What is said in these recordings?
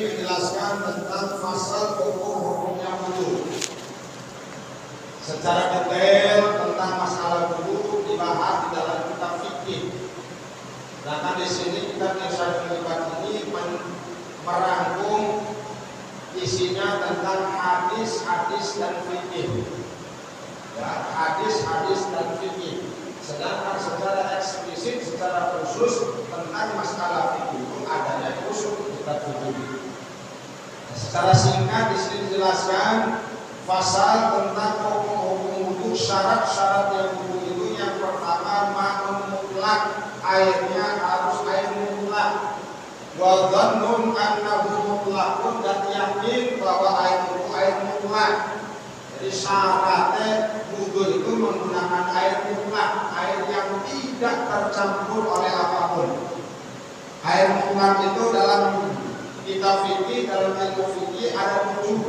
menjelaskan tentang pasal hukum-hukumnya wudu. Secara detail tentang masalah wudu dibahas di dalam kitab fikih. Nah, di sini kitab Irsyadul Ibad ini merangkum isinya tentang hadis-hadis dan fikih. Ya, hadis-hadis dan fikih. Sedangkan secara eksplisit, secara khusus tentang masalah fikih itu adanya khusus kitab fikih. Secara singkat di sini dijelaskan pasal tentang hukum-hukum wudu, syarat-syarat yang wudu itu. Yang pertama, ma'un mutlak, airnya harus air mutlak. Wa dhannun annahu mutlaqun, dan yakin bahwa air itu air mutlak. Jadi syaratnya wudu itu menggunakan air mutlak, air yang tidak tercampur oleh apapun. Air mutlak itu dalam kitab fikih, dalam ilmu fikih ada 7.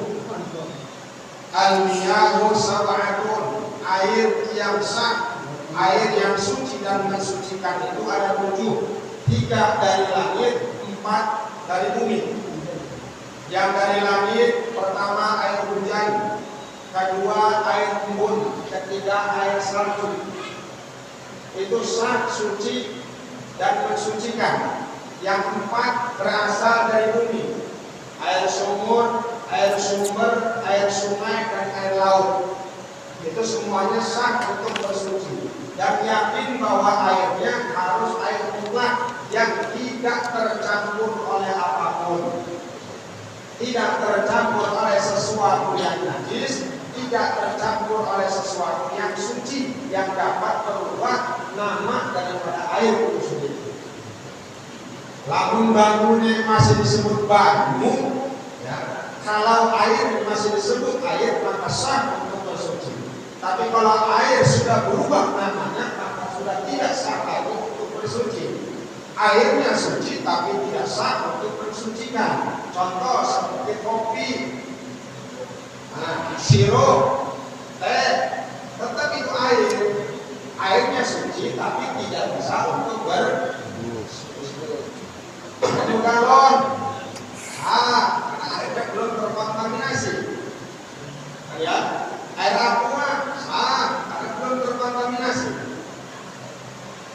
Al-miyahu sab'atun, air yang sah, air yang suci dan mensucikan itu ada 7. 3 dari langit, 4 dari bumi. Yang dari langit pertama air hujan, kedua air embun, ketiga air salju. Itu sah, suci dan mensucikan. Yang 4 berasal dari bumi, air sumur, air sumber, air sungai, dan air laut. Itu semuanya sah untuk bersuci. Dan yakin bahwa airnya harus air mutlak yang tidak tercampur oleh apapun, tidak tercampur oleh sesuatu yang najis, tidak tercampur oleh sesuatu yang suci yang dapat berubah nama daripada air itu sendiri. Lamun bangunnya masih disebut banyu, ya, kalau air masih disebut air maka sah untuk bersuci. Tapi kalau air sudah berubah namanya maka sudah tidak sah lagi untuk bersuci. Airnya suci tapi tidak sah untuk mensucikan. Contoh seperti kopi, sirup, teh, tetap itu air. Airnya suci tapi tidak bisa untuk satu galon, karena airnya belum terkontaminasi. Ya, air aqua karena belum terkontaminasi.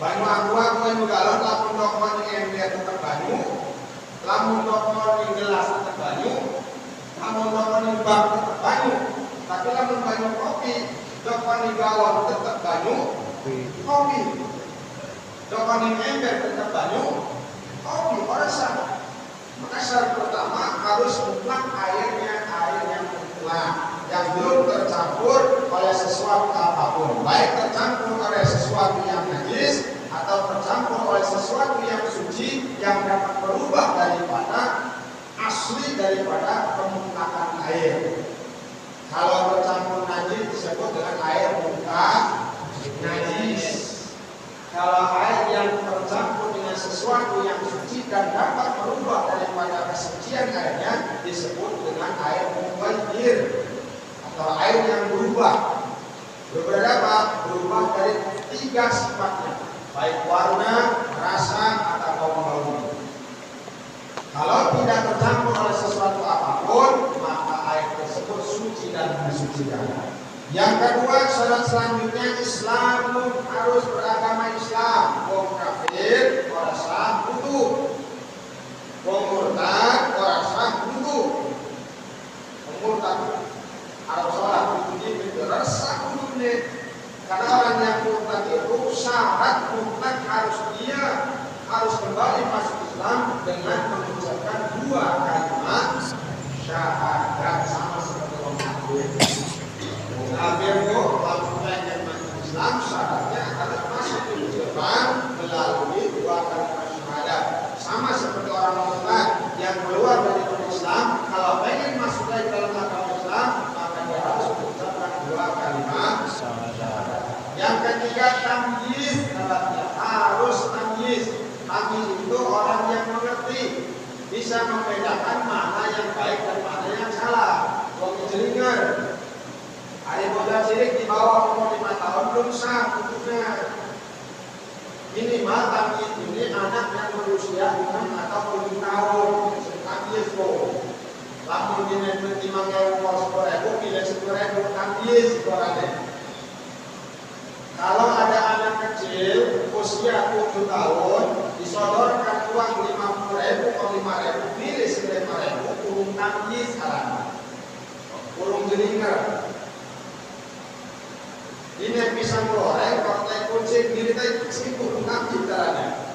Banyu aqua, banyu galon, lamun dokon yang ember tetap banyu, lamun dokon yang gelas tetap banyu, lamun dokon yang bak tetap banyu. Tapi lamun banyu kopi, dokon yang galon tetap banyu, kopi. Dokon yang ember tetap banyu, kopi, orang sah. Maka syarat pertama harus mutlak airnya air yang mutlak, yang belum tercampur oleh sesuatu apapun, baik tercampur oleh sesuatu yang najis atau tercampur oleh sesuatu yang suci yang dapat berubah daripada asli daripada pemutlakan air. Kalau tercampur najis disebut dengan air mutlak najis. Kalau air yang tercampur dengan sesuatu yang suci dan dapat berubah daripada kesucian airnya disebut dengan air mughayyir atau air yang berubah. Berubah apa? Berubah dari 3 sifatnya, baik warna, rasa, atau bau. Kalau tidak tercampur oleh sesuatu apapun, maka air tersebut suci dan mensucikan. Yang kedua, syarat selanjutnya Islam harus beragama Islam. Wong kafir ora sah wudu, wong murtad ora sah wudu. Wong murtad harus sholat ini berasa wudune. Karena orang yang murtad itu syarat mutlak dia harus kembali masuk Islam dengan mengucapkan 2 kalimat syahadat, sama seperti orang kafir. Kafir itu kalau yang masuk Islam syaratnya harus masuk Islam melalui 2 kalimat syahadat. Sama seperti orang murtad yang keluar dari Islam, kalau ingin masuk lagi dalam agama Islam maka dia harus mengucapkan 2 kalimat syahadat. Yang ketiga, tamyiz, syaratnya harus tamyiz. Tamyiz itu orang yang mengerti, bisa membedakan mana yang baik dan mana yang salah. Wong jelinger, ada modal cilik di bawah umur 5 tahun belum sah untuknya. Minimal tamyiz ini anak yang berusia 6 atau 7 tahun. Tamyiz tamyiz ibaratnya. Kalau ada anak kecil usia 7 tahun disodorkan uang 50.000 atau 5.000, pilih 5.000, kurung tamyiz haram, kurung jelinger. Ini pisang goreng, partai kucing, diri tadi kurung tamyiz caranya.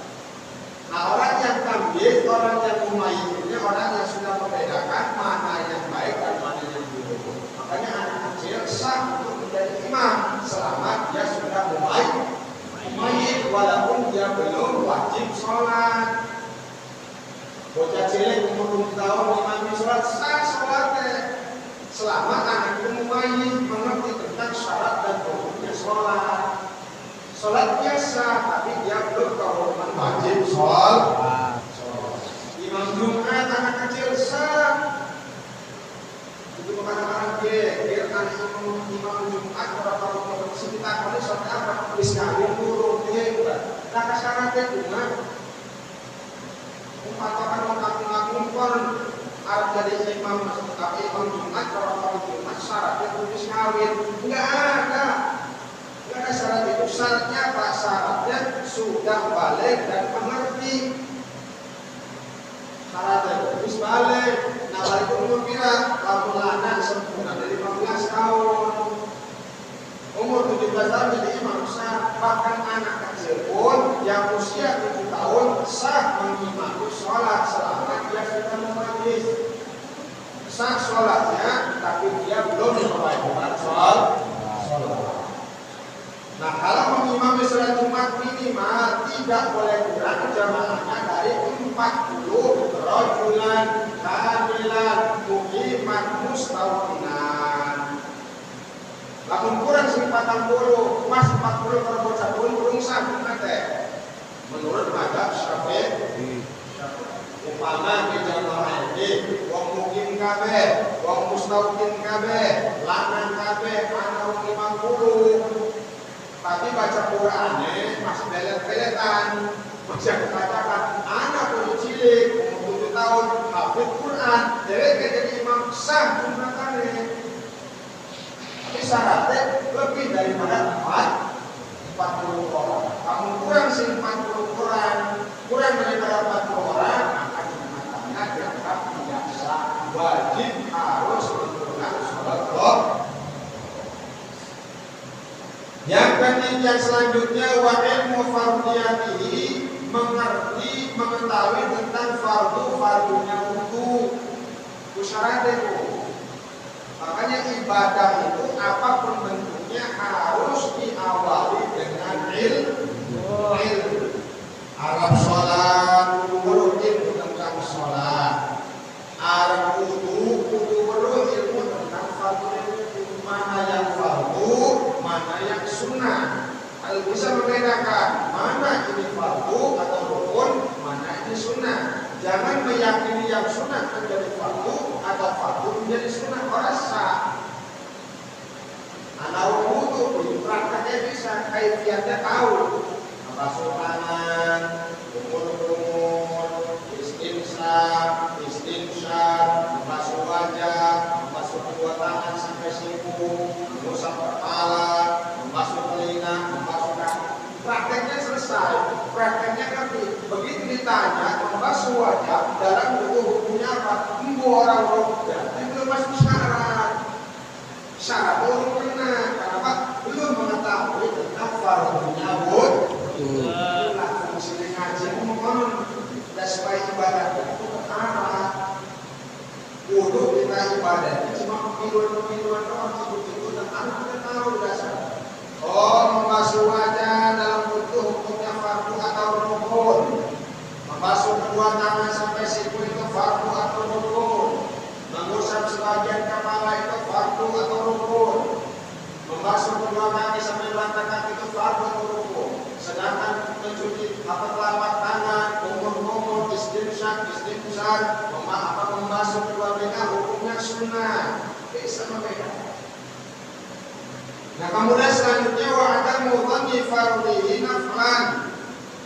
Nah, orang yang tamyiz, orang yang mumayyiz ini orang yang sudah membedakan mana yang baik dan mana yang buruk. Makanya anak kecil sah untuk menjadi imam selama dia sudah mumayyiz, walaupun dia belum wajib sholat. Bocah cilik umur 7 tahun imam sholat sah sholatnya selama anak itu mumayyiz, mengerti tentang syarat dan hukumnya sholat. Sholat biasa, tapi dia belum kehukuman wajib sholat. Imam Jumat anak kecil sah. Itu kata-kata dia kan imam Jumat orang-orang sekitar pada sholat apa? Iskandar turun dia bukan. Nah kasarnya cuma patokan ngaku-ngaku Arab jadi imam, tapi imam Jumat orang-orang Jumat syaratnya tulis kawin. Enggak ada. Karena syarat itu syaratnya apa? Syaratnya sudah balik dan mengerti. Syaratnya terus balik. Nah balik itu umur kira kalau anak sempurna dari 15 tahun, umur 17 tahun jadi imam sah. Bahkan anak kecil pun yang usia 7 tahun sah mengimami sholat selama dia sudah mumayyiz. Sah sholatnya, tapi dia belum mewajibkan sholat. Nah, kalau mengimami sholat Jumat minimal tidak boleh kurang jamaahnya dari 40 rajulan kamilan muqiman mustawqinan. Lamun kurang 40, pas 40 kalau bocah belum sah teh. Menurut mazhab Syafi'i, umpama di jamaah ini wong mukim kabeh, wong mustawqin kabeh, lanang kabeh ana 50. Tapi baca Qur'annya masih belet-beletan. Masih katakan anak udah cilik umur 7 tahun hafid Qur'an, jadi imam sah jumlatannya. Tapi syaratnya lebih daripada 40 orang. Kamu kurang sih 40 orang, kurang daripada 40 orang, maka jumlatannya dianggap tidak sah. Wajib harus melakukan sholat doa. Yang selanjutnya wa ilmu fardiyatihi, mengetahui tentang fardunya wudu. Syarat itu. Makanya ibadah itu apapun bentuknya harus diawali dengan ilmu. Arab sholat perlu ilmu tentang sholat. Arab wudu perlu ilmu tentang fardu. Mana yang fardu, mana yang sunnah. Kalau bisa membedakan mana ini fardu atau rukun, mana ini sunnah. Jangan meyakini yang sunnah menjadi fardu atau fardu menjadi sunnah. Orang sah. Anak wudu prakteknya bisa, kaifiatnya tahu. Basuh tangan, kumur-kumur, istinsyaq, membasuh wajah, membasuh kedua tangan sampai siku, mengusap kepala, membasuh telinga, membasuh kaki. Prakteknya selesai, prakteknya ngerti. Begitu ditanya membasuh wajah dalam hukumnya apa? Orang roda, belum masuk syarat. Syarat belum pernah, kenapa? Belum mengetahui tentang fardunya wudu. Itulah fungsi ngaji mohon dan supaya ibadah itu ketara. Wudu kita ibadah cuma pemiluan doang, itu tentang kita tahu dasar. Oh, membasuh wajah dalam bentuk hukumnya fardu atau rukun. Membasuh kedua tangan sampai siku itu fardu atau rukun. Mengusap sebagian kepala itu fardu atau rukun. Membasuh kedua kaki sampai lantai kaki itu fardu atau rukun. Sedangkan mencuci telapak tangan, kumur-kumur, istinsyaq, membasuh kedua benak hukumnya sunnah. Bisa membeda. Nah kemudian selanjutnya wa adamu dhanni fardhihi naflan.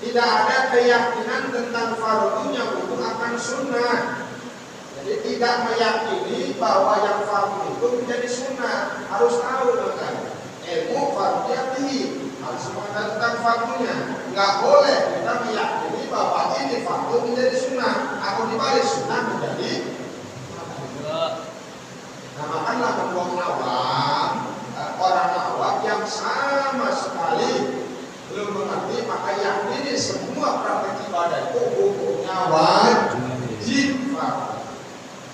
Tidak ada keyakinan tentang fardunya wudu akan sunnah. Jadi tidak meyakini bahwa yang fardu itu menjadi sunnah. Harus tahu kan, ilmu fardiyatihi, harus mengetahui tentang fardunya. Nggak boleh kita meyakini bahwa ini fardu menjadi sunnah atau dibalik sunnah menjadi fardu. Nah, makanya membuang awam, orang awam yang sama sekali belum mengerti, maka yakini semua praktek ibadah itu hukumnya wajib fardu.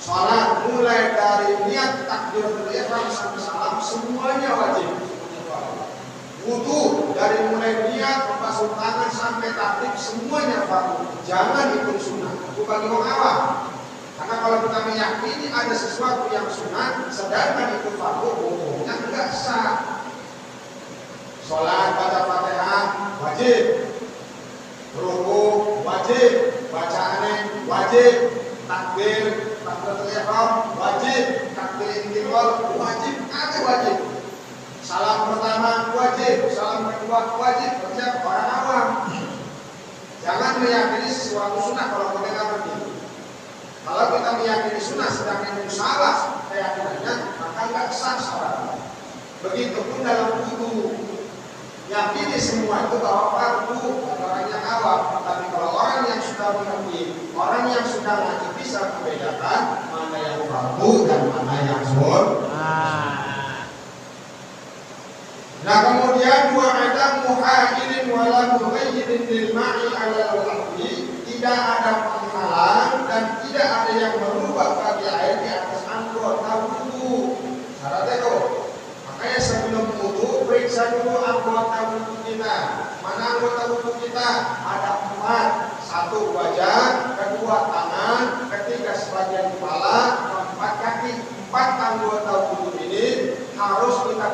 Salat mulai dari niat takbiratul ihram sampai salam semuanya wajib. Wudu dari mulai niat membasuh tangan sampai takbir semuanya fardu. Jangan ikut sunnah. Itu bagi orang awam. Karena kalau kita meyakini ada sesuatu yang sunnah sedangkan itu fardu, hukumnya enggak sah. Salat baca Fatihah wajib. Ruku wajib, bacaannya wajib, takbir takbiratul ihram wajib, takbir intiqal wajib, ada wajib. Salam pertama wajib, salam kedua wajib, setiap orang awam. Jangan meyakini sesuatu sunnah kalau mendengar begitu. Kalau kita meyakini sunnah sedangkan itu salah keyakinannya, maka nggak sah salat. Begitupun dalam wudu. Yakini semua itu bahwa fardu orang yang awam, tapi kalau orang yang sudah mengerti, orang yang sudah ngaji bisa membedakan mana yang fardu dan mana yang sunnah. Nah, kemudian wa adam muhailin wala mughayyirin lil ma'i 'ala al-ardi, tidak ada penghalang dan tidak ada yang merubah bagi air di atas anggota wudu. Syaratnya itu. Makanya sebelum wudu periksa dulu anggota wudu kita. Mana anggota wudu kita? Ada 4. 1 wajah, 2 tangan, 3 sebagian kepala, 4 kaki. 4 anggota wudu ini harus kita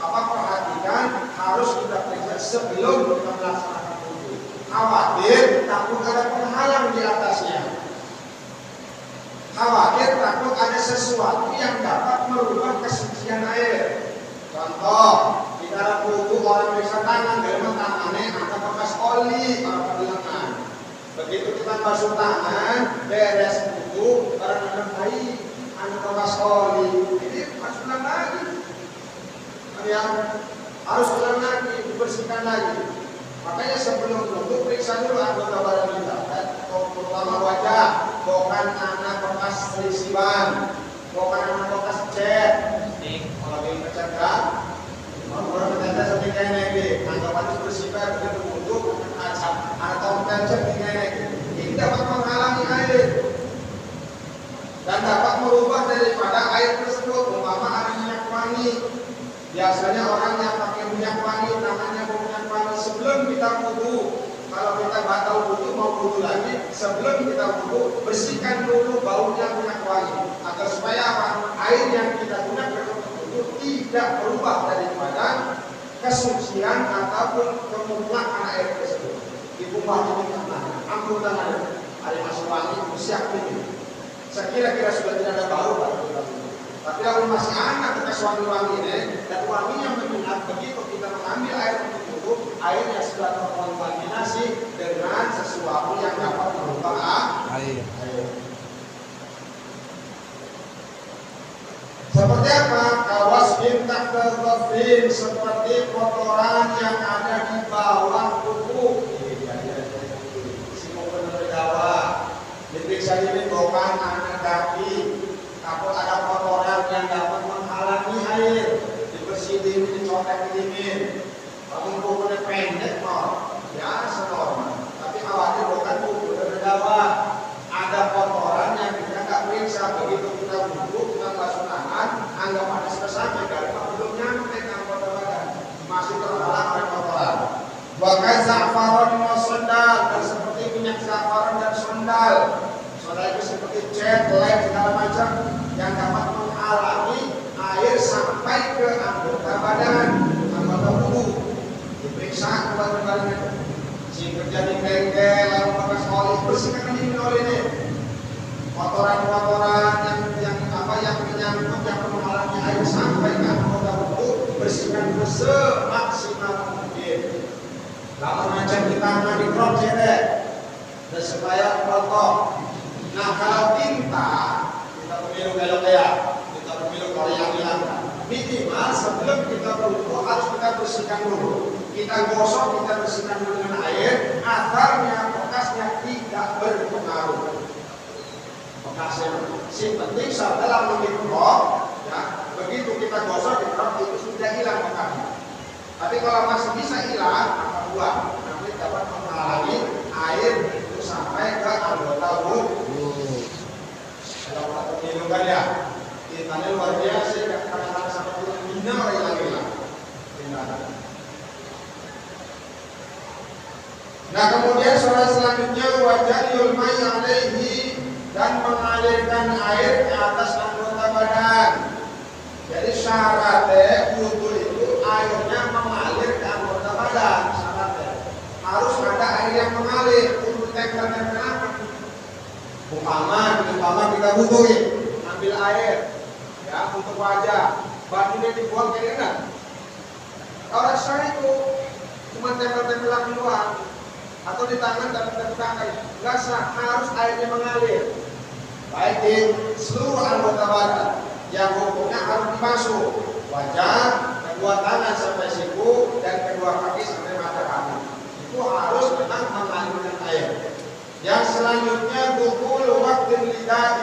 perhatikan, harus kita periksa sebelum kita melaksanakan wudu. Khawatir takut ada penghalang di atasnya. Khawatir takut ada sesuatu yang dapat merubah kesucian air. Contoh, di dalam wudu orang periksa tangan, dalam tangannya ada bekas oli pada lengan. Begitu kita basuh tangan, beres wudu, karena ada bekas oli, ini masukkan lagi. Yang harus ulang lagi, dibersihkan lagi. Makanya sebelum wudu periksa dulu anggota badan kita, terutama wajah, bukan anak bekas selisiban, bukan anak bekas cat. Kalau ingin kecat, orang kecat seperti ini, anggapan bersihkan begitu wudu, atau kecat ini dapat menghalangi air dan dapat merubah daripada air tersebut. Umpama ada minyak wangi. Biasanya orang yang pakai minyak wangi, tangannya minyak wangi sebelum kita wudu. Kalau kita batal wudu mau wudu lagi, sebelum kita wudu bersihkan dulu baunya minyak wangi agar supaya apa? Air yang kita gunakan untuk wudu tidak berubah daripada kesucian ataupun kemutlakan air tersebut. Dikumpah di tangan, ambil tangan, ada masuk wangi, siap ini. Sekira-kira sudah tidak ada bau pada kita. Tapi kalau masih ada bekas wangi-wangi ini, dan wangi yang menyengat, begitu kita mengambil air untuk wudu, airnya sudah terkontaminasi dengan sesuatu yang dapat merubah air. Seperti apa? Kawas bintang tertofin, seperti kotoran yang ada di bawah kuku. Si mau berdawa, diperiksa ini bukan anak kaki. Takut ada kotoran yang dapat menghalangi air, dibersihin, dicotek dingin. Kalau kukunya pendek, biasa normal. Tapi khawatir bukan kuku berdawa. Ada kotoran yang kita nggak periksa, begitu kita wudu, kita basuh tangan, anggap ada sampai karena belum nyampe ke anggota badan, masih terhalang oleh kotoran. Bahkan zafaran sandal, dan seperti minyak zafaran dan sandal. Sandal itu seperti cat, lem, segala macam yang dapat menghalangi air sampai ke anggota badan, anggota wudu. Diperiksa kembali-kembali. Jika terjadi bengkel, lalu bekas oli, bersihkan ini oli ini. Kotoran-kotoran yang menyangkut yang menghalangi air sampai ke anggota wudu, bersihkan itu semaksimal mungkin. Lalu macam kita di crop jadi supaya kotor. Nah, kalau tinta belok ya, kita belok kalau yang hilang. Minimal sebelum kita berwudu harus kita bersihkan dulu. Kita gosok, kita bersihkan dulu dengan air agar bekasnya tidak berpengaruh. Bekasnya, si penting setelah mengikrok, ya begitu kita gosok, itu sudah hilang bekasnya. Tapi kalau masih bisa hilang, maka buang. Nanti dapat menghalangi air itu sampai ke anggota wudu. Kalau kita pemilukan ya, kita luar biasa, kadang-kadang sampai bulan bina hilang-hilang. Nah kemudian sholat selanjutnya wajah yulmai alaihi dan mengalirkan air ke atas anggota badan. Jadi syaratnya wudu itu airnya mengalir ke anggota badan. Syaratnya harus ada air yang mengalir untuk tempel-tempel apa? Umpama kita wudu ambil air ya untuk wajah, bajunya dibuang kayak gini. Orang saya itu cuma tempel-tempelan doang atau di tangan dan di kaki, nggak sah, harus airnya mengalir baik di seluruh anggota badan. Yang hukumnya harus dimasuk wajah, kedua tangan sampai siku dan kedua kaki sampai mata kaki. Itu harus memang mengalirkan air. Yang selanjutnya dukul waktu lidah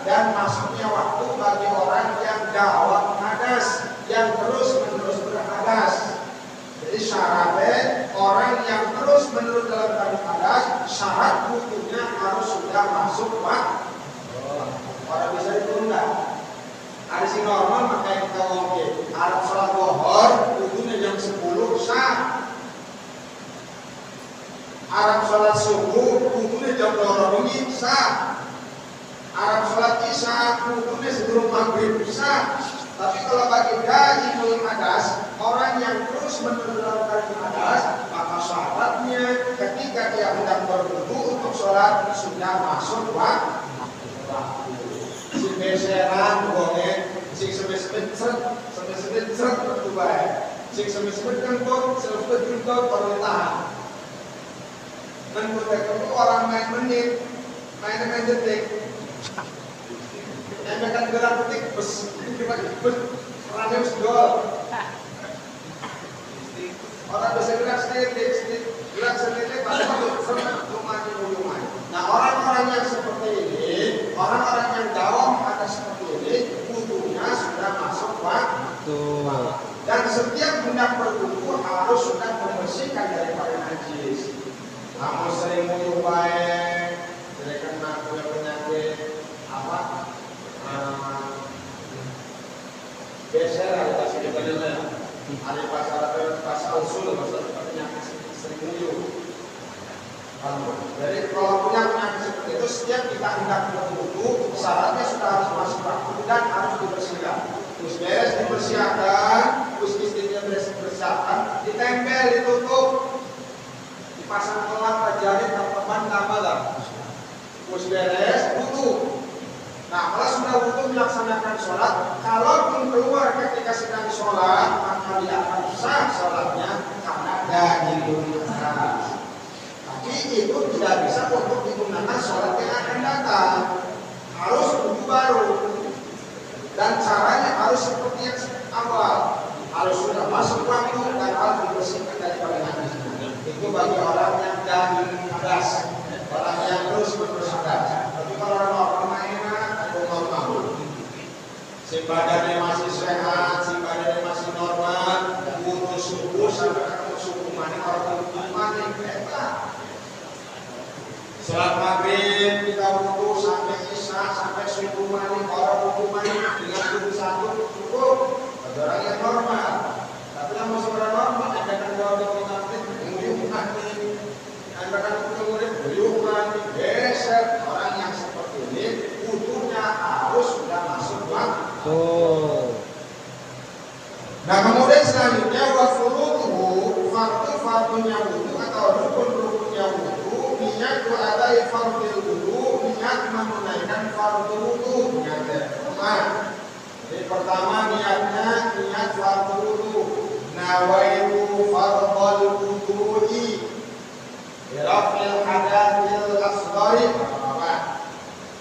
dan masuknya waktu bagi orang yang dawam hadas, yang terus-menerus berhadas. Jadi syaratnya orang yang terus-menerus dalam keadaan hadas, syarat wudunya harus sudah masuk waktu. Orang bisa ditunda. Ada si normal makanya kita oke. Arab sholat zuhur wudunya jam 10 sah. Arab sholat subuh wudunya jam 2 bengi sah. Arab sholat isya wudunya sebelum maghrib sah. Tapi kalau bagi daimul hadas, orang yang terus menerus dalam keadaan hadas, maka syaratnya ketika dia hendak berwudu untuk sholat sudah masuk waktu. Si beseran bonge, si sebesbet seret bertubai, si sebesbet kentut, sebesbet kentut baru ditahan. Dan itu orang main menit, main detik. Yang akan gerak detik, bes, orangnya harus gol. Orang bisa gerak sedikit, gerak sedikit, baru rumah. Nah orang-orang yang seperti ini, orang-orang yang dawam ada seperti ini, wudunya sudah masuk waktu. Dan setiap hendak berwudu harus sudah membersihkan daripada najis. Namun sering wudu baik, tidak kena penyakit apa? Geser ada bahasa Indonesia. Ada bahasa usul, bahasa penyakit sering wudu. Jadi kalau punya penyakit seperti itu, setiap kita hendak berwudu, syaratnya sudah harus masuk waktu dan harus dibersihkan. Terus beres dibersihkan, terus istrinya beres dibersihkan, ditempel, ditutup, dipasang kelapa, jahit, teman, tambah. Terus beres wudu. Nah, kalau sudah wudu melaksanakan sholat, kalaupun keluar ketika sedang sholat, maka dia akan sah sholatnya karena daimul hadas. Tapi itu tidak bisa untuk digunakan sholat yang akan datang. Harus wudu baru. Dan caranya harus seperti yang awal. Harus sudah masuk waktu dan harus dibersihkan daripada najis. Itu bagi orang yang daimul hadas, orang yang terus berhadas. Tapi kalau orang enak, itu normal. Si badannya masih sehat, si badannya masih normal, wudu subuh sampai ketemu subuh mani, kalau wudu mani, hebat. Sholat maghrib kita wudu sampai isya sampai subuh mani, orang wudu mani dengan wudu satu cukup. Ada orang yang normal. Tapi yang masih normal ada kan kalau nanti nguyuh mani, ada kan nguyuh mani, geser. Orang yang seperti ini wudunya harus sudah masuk waktu. Nah kemudian selanjutnya wafurutuhu, fardu-fardunya wudu atau rukun-rukunnya wudu. Niat adai fardil wudu, niat menunaikan fardu wudu. Jadi pertama niatnya niat fardu wudu. Nawaitu fardal wudu'i birafil hadatsil asghari.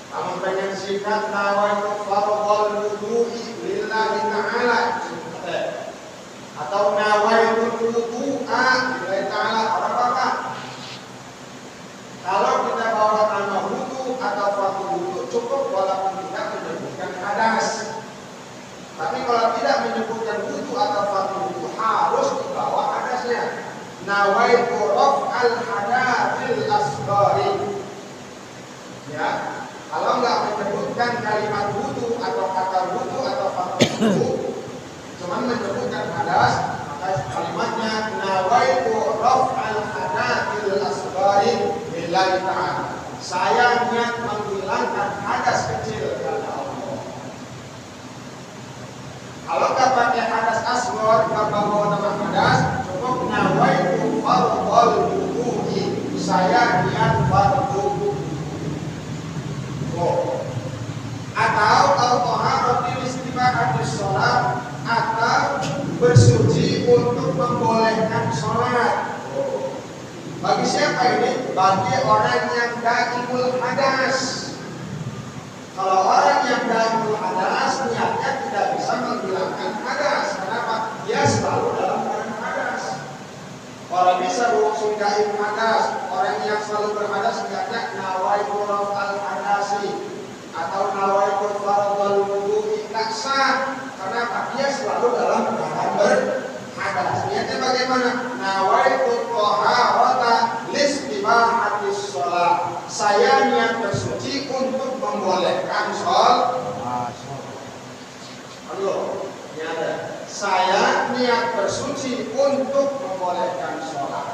Kamu pengen singkat nawaitu fardhal wudu'i lillahi ta'ala atau nawaitu wudu'a lillahi ta'ala apa? Kalau kita bawa nama wudu atau fardhu wudu cukup walaupun tidak menyebutkan hadas. Tapi kalau tidak menyebutkan wudu atau fardhu wudu harus dibawa hadasnya. Nawaitu raf'al hadatsil asghari. Ya, kalau nggak menyebutkan kalimat wudu atau kata wudu atau fardhu wudu, cuman menyebutkan hadas, maka kalimatnya nawaitu raf'al hadatsil asghari lillahi ta'ala. Saya niat menghilangkan hadas kecil karena Allah. Kalau nggak pakai hadas asghar, nggak bawa nama hadas, cukup nawaitu fardhal wudu'i. Saya niat fardhu. Atau al-taharati istibahati sholat, atau bersuci untuk membolehkan sholat. Bagi siapa ini? Bagi orang yang daimul hadas. Kalau orang yang daimul hadas niatnya tidak bisa menghilangkan hadas. Kenapa? Dia selalu dalam keadaan hadas. Orang bisa langsung daim hadas. Orang yang selalu berhadas niatnya nawaitu raf'al hadasi atau nawaitu fardhal wudu'i tak sah. Kenapa? Dia selalu dalam keadaan berhadas. Niatnya bagaimana? Nawaitu taharata listibahati sholat. Saya niat bersuci untuk membolehkan sholat. Halo, ini ada. Saya niat bersuci untuk membolehkan sholat.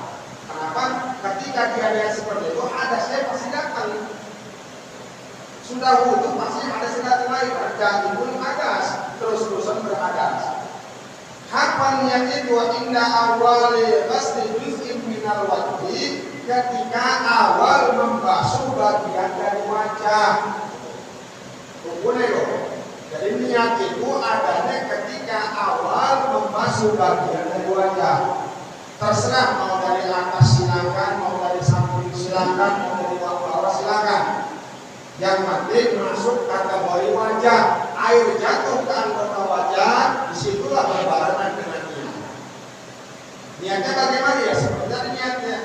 Kenapa? Ketika dia lihat seperti itu, hadasnya pasti datang. Sudah wudu pasti hadasnya datang lagi. Jadi pun hadas, terus-terusan berhadas. Kapan niat itu? Inda awali ghasli juz'in minal wajhi, ketika awal membasuh bagian dari wajah. Rukune loh. Jadi niat itu adanya ketika awal membasuh bagian dari wajah. Terserah mau dari atas silakan, mau dari samping silakan, mau dari bawah silakan. Yang penting masuk kategori wajah. Air jatuh ke anggota wajah, disitulah berbarengan dengan niat. Niatnya bagaimana ya? Seperti niatnya.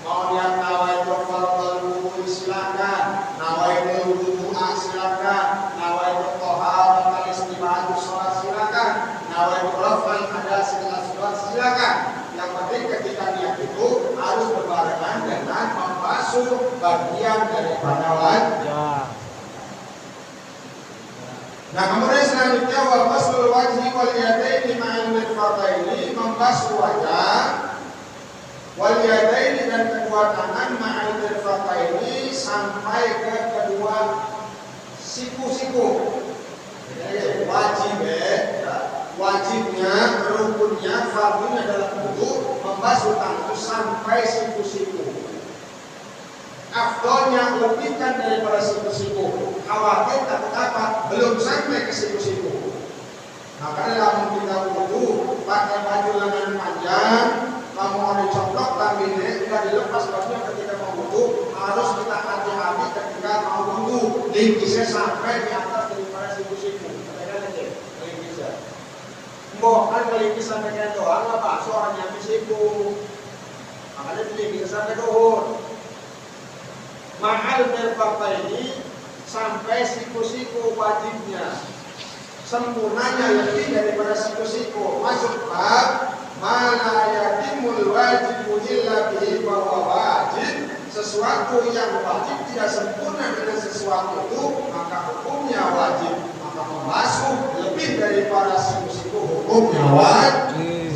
Mau niat nawaitu fardhal wudu silakan, nawaitu wudu'a silakan, nawaitu taharata istibahati sholat silakan, nawaitu raf'al hadatsil asghar silakan. Yang penting ketika niat itu harus berbarengan dengan membasuh bagian daripada wajah. Nah, kemudian selanjutnya wa ghaslul wajhi wal yadaini ma'al mirfaqaini, membasuh wajah wal yadaini dan kedua tangan ma'al mirfaqaini sampai ke kedua siku-siku. Jadi wajibnya, rukunnya, fardhunya dalam wudu membasuh tangan sampai siku-siku. Afdolnya lebihkan daripada siku-siku. Khawatir takut apa? Belum sampai ke siku-siku. Maka dalam kita wudu pakai baju lengan panjang, kamu ada coplok tambahnya, tidak dilepas bajunya ketika mau wudu, harus kita hati-hati ketika mau wudu. Lingkisnya sampai di atas daripada siku-siku. Katakan aja, lingkisnya. Mbok kan lingkis sampai kayak doang lah pak, seorang yang siku. Makanya lingkis sampai dohur. Mahal mirfaqaini sampai siku-siku wajibnya. Sempurnanya lebih daripada siku-siku. Masuk bab mana yatimul wajibu illa bihi bahwa wajib. Sesuatu yang wajib tidak sempurna dengan sesuatu itu, maka hukumnya wajib. Maka membasuh lebih daripada siku-siku hukumnya wajib.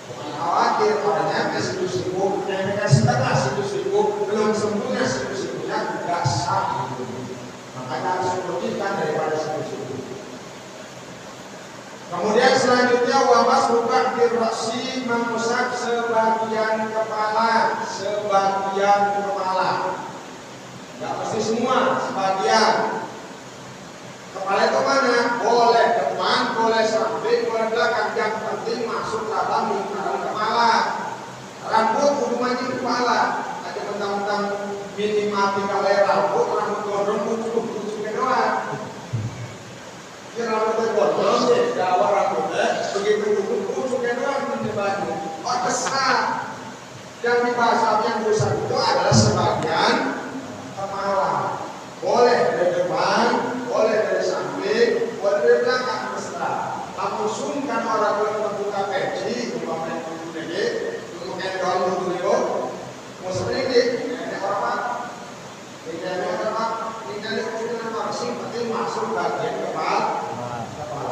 Bukan khawatir orangnya ke siku-siku, yang setengah siku-siku belum sempurna, siku-sikunya tidak sah. Makanya harus lebihkan daripada siku-siku. Kemudian selanjutnya wamas rubah dirasi, mengusap sebagian kepala, Tidak mesti semua, sebagian. Kepala itu mana? Boleh depan, boleh samping, boleh belakang. Yang penting masuk dalam lingkaran kepala. Rambut hubungannya di kepala. Ada tentang minimal 3 helai rambut gondrong kucuk doang. Yang dibahas yang pusat itu adalah sebagian kepala. Boleh dari depan, boleh dari samping, boleh dari belakang terserah. Namun sungkan orang yang membuka peci, umpamanya begini, mungkin kalau dulu mau seperti ini orang ini masing penting masuk bagian kepala.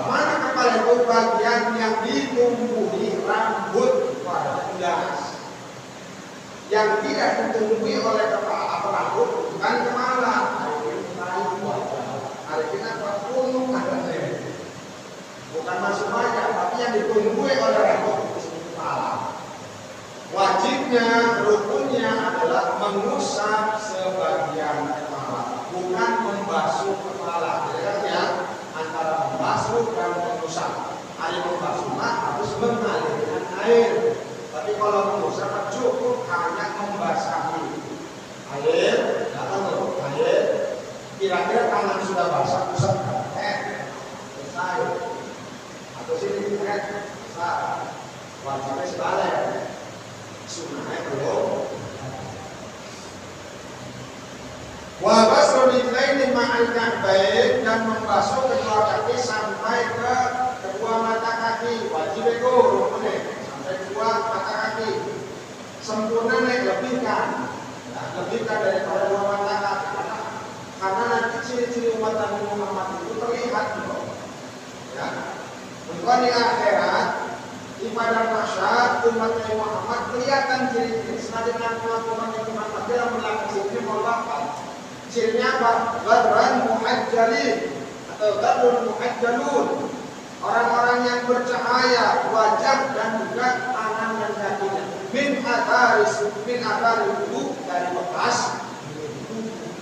Mana kepala itu bagian yang ditumbuhi rambut pada jas. Yang tidak ditumbuhi oleh kepala rambut bukan kepala. Hari kita punuk ada bukan masuk wajah, tapi yang ditumbuhi oleh rambut itu kepala. Wajibnya, rukunnya adalah mengusap sebagian kepala, bukan membasuh kepala. Jadi ya, antara membasuh dan mengusap. Ada membasuh harus mengalirkan air. Tapi kalau mengusap cukup hanya membasahi. Air, datang tuh air. Kira-kira tangan sudah basah, usap selesai. Atau sini selesai. Wajibnya sebalik. Sunnahnya belum. Wa basru rijlaini ma'al ka'bain, dan membasuh kedua kaki sampai ke kedua mata kaki. Wajib itu rukunnya sampai kedua mata kaki. Sempurna lebihkan. Lebihkan daripada dua mata kaki. Karena nanti ciri-ciri umat Nabi Muhammad itu terlihat loh. Ya. Untuk di akhirat di padang mahsyar umat Nabi Muhammad kelihatan ciri-ciri selanjutnya umat Nabi Muhammad dalam melakukan ciri melakukan cirinya apa? Ghadran muhajjalin atau ghadrun muhajjalun, orang-orang yang bercahaya wajah dan juga tangan dan kakinya min athari wudu, dari bekas.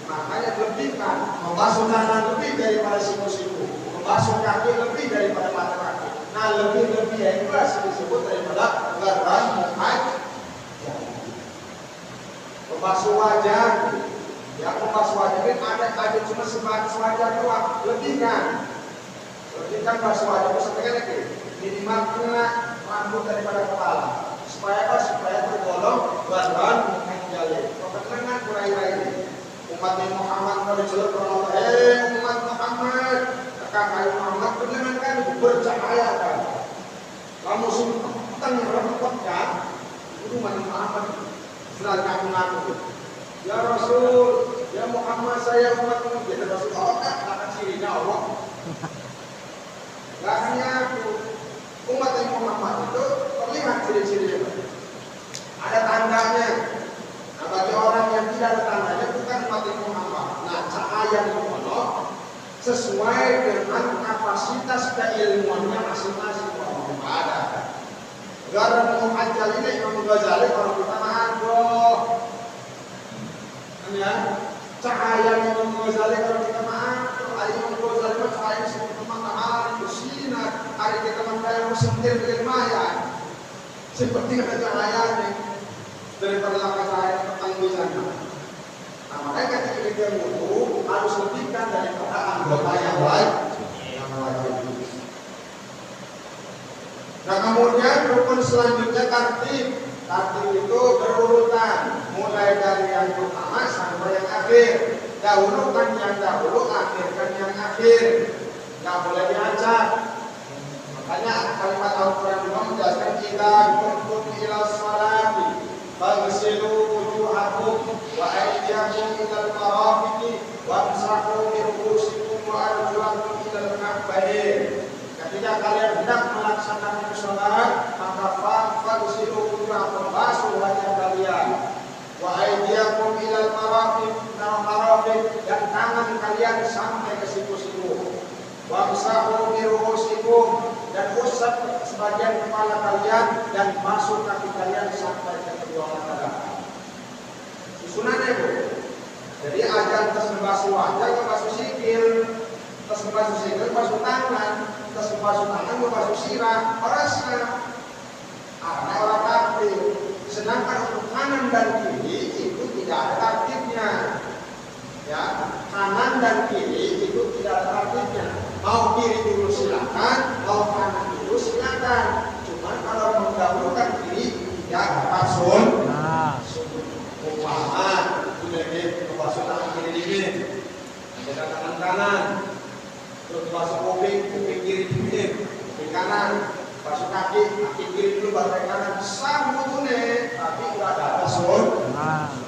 Makanya lebihkan membasuh tangan lebih daripada siku-siku, membasuh kaki lebih daripada mata kaki. Nah lebih-lebih ya itu disebut daripada ghadran muhajjalin. Membasuh wajah, ya membasuh wajah ini ada cuma sebatas wajah doang, lebihkan basuh wajah itu sampai lagi minimal kena rambut daripada kepala, supaya apa? Supaya tergolong ghadran muhajjalin. Kebetulan kurai-kurai umat Muhammad kalau diceluk orang umat Muhammad, kakak Muhammad benar kan bercahaya kan. Kamu sumpah repot kan? Itu umat Muhammad. Sudah ngaku-ngaku. Ya Rasul, ya Muhammad, saya umat Muhammad. Ya Rasul, Allah kan akan cirinya Allah. Gak hanya umat Muhammad itu terlihat ciri-cirinya. Ada tandanya. Nah, bagi orang yang tidak ada tandanya bukan umat Muhammad. Nah, cahaya itu sesuai dengan kapasitas keilmuannya masing-masing. Ada. Ghadran muhajjalin ini Imam Ghazali kalau kita ma'adoh. Ya, cahaya Imam Ghazali kalau kita ma'adoh. Imam Ghazali itu cahaya seperti matahari bersinar. Hari kita membayar sentir dengan maya. Seperti ada cahayanya daripada langkah cahaya petang di sana. Nah, makanya ketika kita wudu harus lebihkan daripada anggota yang lain. Nah kemudian rukun selanjutnya tartib. Tartib itu berurutan, mulai dari yang pertama sampai yang akhir. Dahulukan yang dahulu, akhirkan yang akhir. Nggak boleh diacak. Makanya kalimat Al-Quran juga menjelaskan kita kuntum ila sholati faghsilu wujuhakum wa aydiyakum ilal marafiqi wamsahu bi ru'usikum wa arjulakum ilal ka'bayn. Ketika kalian hendak melaksanakan sholat, maka faghsilu wujuhakum, basuh wajah kalian, wa aydiyakum ilal marafiq, dan tangan kalian sampai ke siku-siku, wamsahu bi ru'usikum, dan usap sebagian kepala kalian, dan masuk kaki kalian sampai ke kedua mata kaki. Susunannya Bu. Jadi ajar terus membasuh wajah, membasuh sikil, terus membasuh sikil, membasuh tangan, terus membasuh tangan, membasuh sirah, orasnya. Karena orang takdir. Sedangkan untuk kanan dan kiri itu tidak ada tartibnya. Ya, kanan dan kiri itu tidak ada tartibnya. Mau kiri dulu silakan, mau kanan dulu silakan. Cuman kalau mendahulukan kiri tidak ada sunat. basuh kuping kiri dulu, kuping kanan, basuh kaki kiri dulu, baru kanan. Sama wudhunya, tapi udah ada sunnah.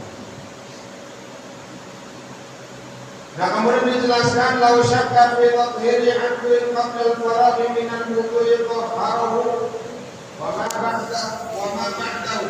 Nah, kemudian dijelaskan lau syakka fi tathhiri 'abdin qabla al-faraghi min al-wudu'i tahharahu wa ma ba'dahu